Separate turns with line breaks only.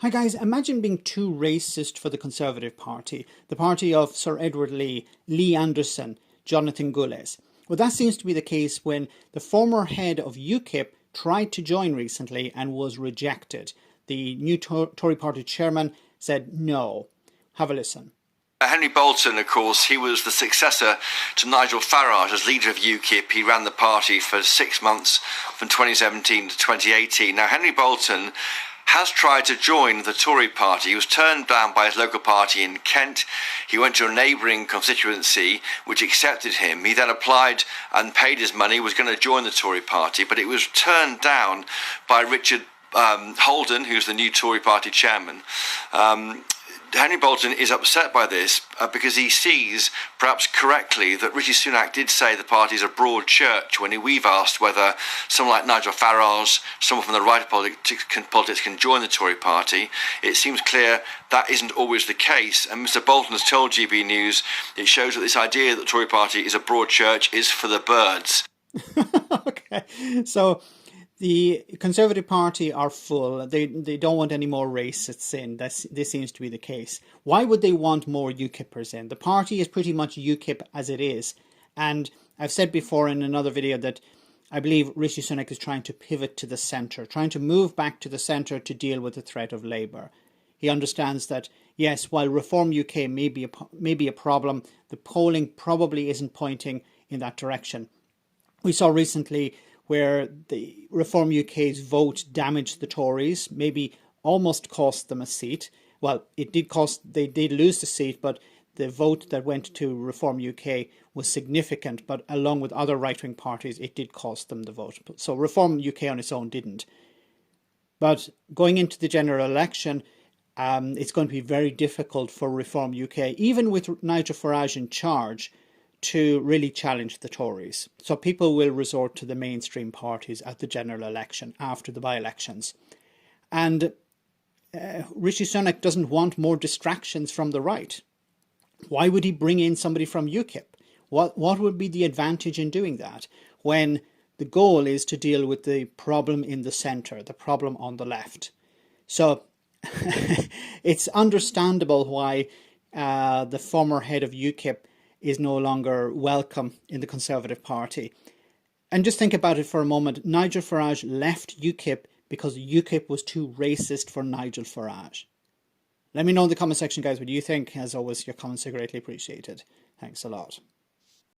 Hi guys, imagine being too racist for the Conservative Party, the party of Sir Edward Lee, Lee Anderson, Jonathan Gullis. Well, that seems to be the case when the former head of UKIP tried to join recently and was rejected. The new Tory party chairman said no. Have a listen.
Henry Bolton, of course, he was the successor to Nigel Farage as leader of UKIP. He ran the party for 6 months from 2017 to 2018. Now, Henry Bolton has tried to join the Tory party. He was turned down by his local party in Kent. He went to a neighbouring constituency which accepted him. He then applied and paid his money, was going to join the Tory party, but it was turned down by Richard Holden, who's the new Tory party chairman. Henry Bolton is upset by this because he sees, perhaps correctly, that Rishi Sunak did say the party is a broad church when we've asked whether someone like Nigel Farage, someone from the right of politics can join the Tory party. It seems clear that isn't always the case, and Mr Bolton has told GB News it shows that this idea that the Tory party is a broad church is for the birds.
Okay, so the Conservative Party are full. They don't want any more racists in. This seems to be the case. Why would they want more UKIPers in? The party is pretty much UKIP as it is. And I've said before in another video that I believe Rishi Sunak is trying to pivot to the centre, trying to move back to the centre to deal with the threat of Labour. He understands that, yes, while Reform UK may be a problem, the polling probably isn't pointing in that direction. We saw recently where the Reform UK's vote damaged the Tories, maybe almost cost them a seat. Well, they did lose the seat, but the vote that went to Reform UK was significant, but along with other right-wing parties, it did cost them the vote. So Reform UK on its own didn't. But going into the general election, it's going to be very difficult for Reform UK, even with Nigel Farage in charge, to really challenge the Tories. So people will resort to the mainstream parties at the general election after the by-elections. And Rishi Sunak doesn't want more distractions from the right. Why would he bring in somebody from UKIP? What would be the advantage in doing that when the goal is to deal with the problem in the centre, the problem on the left? So it's understandable why the former head of UKIP is no longer welcome in the Conservative Party. And just think about it for a moment. Nigel Farage left UKIP because UKIP was too racist for Nigel Farage. Let me know in the comment section, guys, what you think. As always, your comments are greatly appreciated. Thanks a lot.